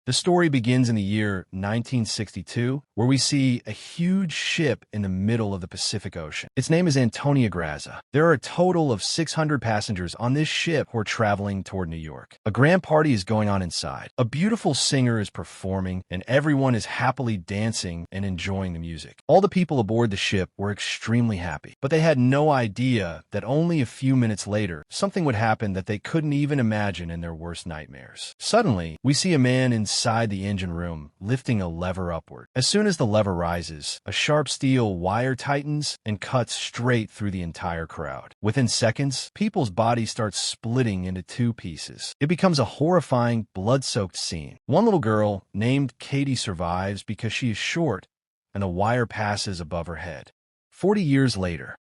The story begins in the year 1962, where we see a huge ship in the middle of the Pacific Ocean. Its name is Antonia Graza. There are a total of 600 passengers on this ship who are traveling toward New York. A grand party is going on inside. A beautiful singer is performing, and everyone is happily dancing and enjoying the music. All the people aboard the ship were extremely happy, but they had no idea that only a few minutes later, something would happen that they couldn't even imagine in their worst nightmares. Suddenly, we see a man inside the engine room, lifting a lever upward. As soon as the lever rises, a sharp steel wire tightens and cuts straight through the entire crowd. Within seconds, people's bodies start splitting into two pieces. It becomes a horrifying, blood-soaked scene. One little girl, named Katie, survives because she is short, and the wire passes above her head. 40 years later,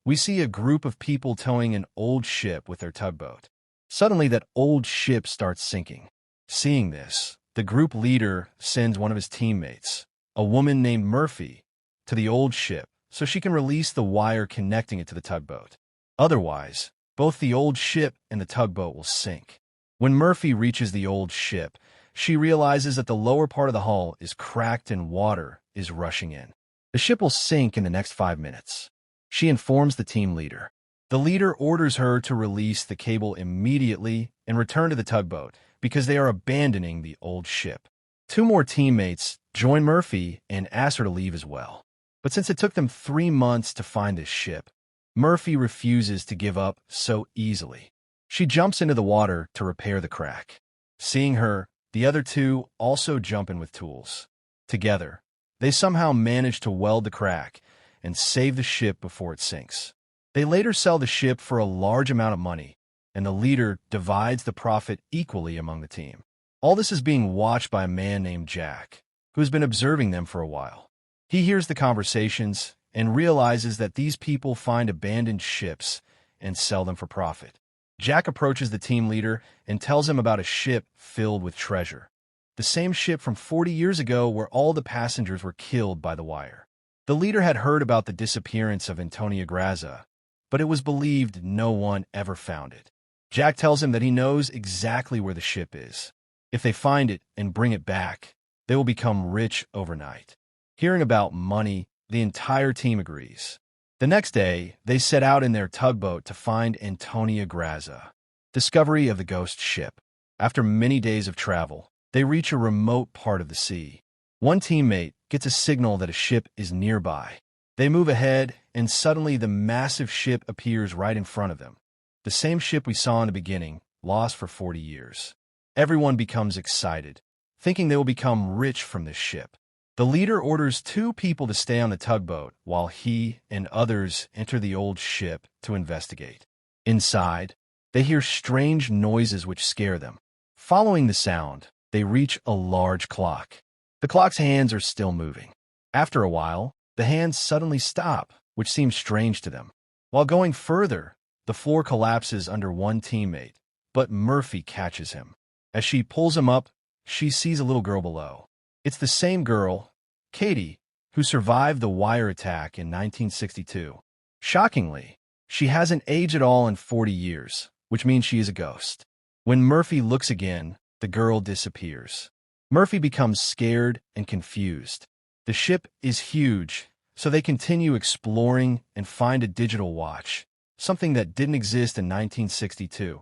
we see a group of people towing an old ship with their tugboat. Suddenly, that old ship starts sinking. Seeing this, the group leader sends one of his teammates, a woman named Murphy, to the old ship so she can release the wire connecting it to the tugboat. Otherwise, both the old ship and the tugboat will sink. When Murphy reaches the old ship, she realizes that the lower part of the hull is cracked and water is rushing in. The ship will sink in the next 5 minutes. She informs the team leader. The leader orders her to release the cable immediately and return to the tugboat, because they are abandoning the old ship. 2 more teammates join Murphy and ask her to leave as well. But since it took them 3 months to find this ship, Murphy refuses to give up so easily. She jumps into the water to repair the crack. Seeing her, the other 2 also jump in with tools. Together, they somehow manage to weld the crack and save the ship before it sinks. They later sell the ship for a large amount of money, and the leader divides the profit equally among the team. All this is being watched by a man named Jack, who has been observing them for a while. He hears the conversations and realizes that these people find abandoned ships and sell them for profit. Jack approaches the team leader and tells him about a ship filled with treasure. The same ship from 40 years ago where all the passengers were killed by the wire. The leader had heard about the disappearance of Antonia Graza, but it was believed no one ever found it. Jack tells him that he knows exactly where the ship is. If they find it and bring it back, they will become rich overnight. Hearing about money, the entire team agrees. The next day, they set out in their tugboat to find Antonia Graza. Discovery of the ghost ship. After many days of travel, they reach a remote part of the sea. One teammate gets a signal that a ship is nearby. They move ahead, and suddenly the massive ship appears right in front of them. The same ship we saw in the beginning, lost for 40 years. Everyone becomes excited, thinking they will become rich from this ship. The leader orders 2 people to stay on the tugboat while he and others enter the old ship to investigate. Inside, they hear strange noises which scare them. Following the sound, they reach a large clock. The clock's hands are still moving. After a while, the hands suddenly stop, which seems strange to them. While going further, the floor collapses under one teammate, but Murphy catches him. As she pulls him up, she sees a little girl below. It's the same girl, Katie, who survived the wire attack in 1962. Shockingly, she hasn't aged at all in 40 years, which means she is a ghost. When Murphy looks again, the girl disappears. Murphy becomes scared and confused. The ship is huge, so they continue exploring and find a digital watch, something that didn't exist in 1962,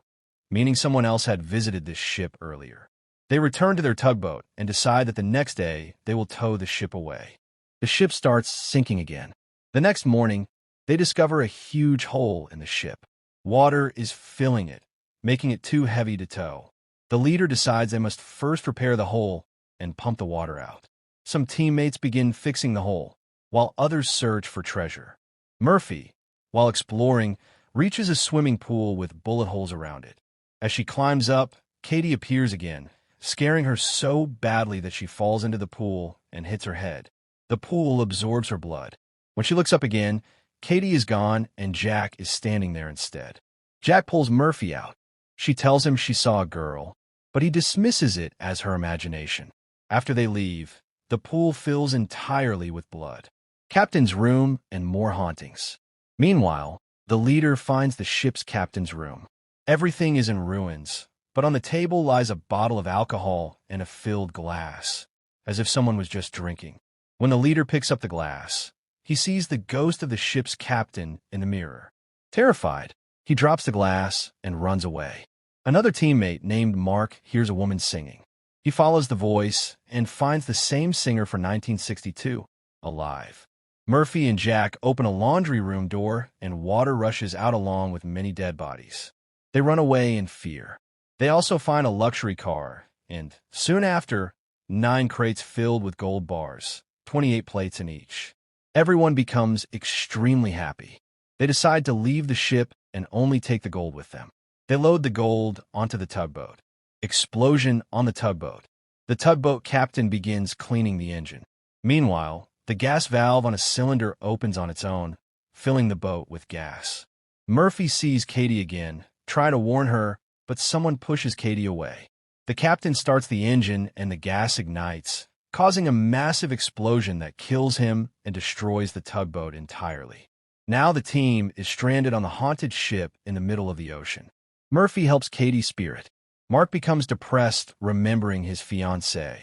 meaning someone else had visited this ship earlier. They return to their tugboat and decide that the next day they will tow the ship away. The ship starts sinking again. The next morning, they discover a huge hole in the ship. Water is filling it, making it too heavy to tow. The leader decides they must first repair the hole and pump the water out. Some teammates begin fixing the hole, while others search for treasure. Murphy, while exploring, reaches a swimming pool with bullet holes around it. As she climbs up, Katie appears again, scaring her so badly that she falls into the pool and hits her head. The pool absorbs her blood. When she looks up again, Katie is gone and Jack is standing there instead. Jack pulls Murphy out. She tells him she saw a girl, but he dismisses it as her imagination. After they leave, the pool fills entirely with blood. Captain's room and more hauntings. Meanwhile, the leader finds the ship's captain's room. Everything is in ruins, but on the table lies a bottle of alcohol and a filled glass, as if someone was just drinking. When the leader picks up the glass, he sees the ghost of the ship's captain in the mirror. Terrified, he drops the glass and runs away. Another teammate named Mark hears a woman singing. He follows the voice and finds the same singer for 1962, alive. Murphy and Jack open a laundry room door and water rushes out along with many dead bodies. They run away in fear. They also find a luxury car and, soon after, 9 crates filled with gold bars, 28 plates in each. Everyone becomes extremely happy. They decide to leave the ship and only take the gold with them. They load the gold onto the tugboat. Explosion on the tugboat. The tugboat captain begins cleaning the engine. Meanwhile, the gas valve on a cylinder opens on its own, filling the boat with gas. Murphy sees Katie again, trying to warn her, but someone pushes Katie away. The captain starts the engine and the gas ignites, causing a massive explosion that kills him and destroys the tugboat entirely. Now the team is stranded on the haunted ship in the middle of the ocean. Murphy helps Katie's spirit. Mark becomes depressed, remembering his fiancée.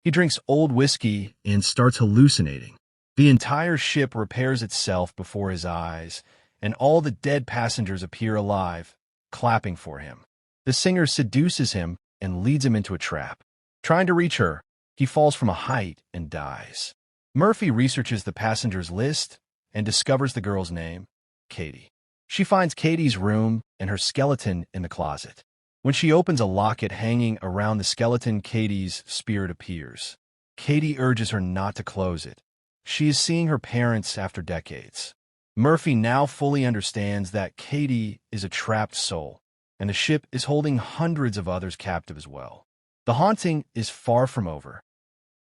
He drinks old whiskey and starts hallucinating. The entire ship repairs itself before his eyes, and all the dead passengers appear alive, clapping for him. The singer seduces him and leads him into a trap. Trying to reach her, he falls from a height and dies. Murphy researches the passengers' list and discovers the girl's name, Katie. She finds Katie's room and her skeleton in the closet. When she opens a locket hanging around the skeleton, Katie's spirit appears. Katie urges her not to close it. She is seeing her parents after decades. Murphy now fully understands that Katie is a trapped soul, and the ship is holding hundreds of others captive as well. The haunting is far from over.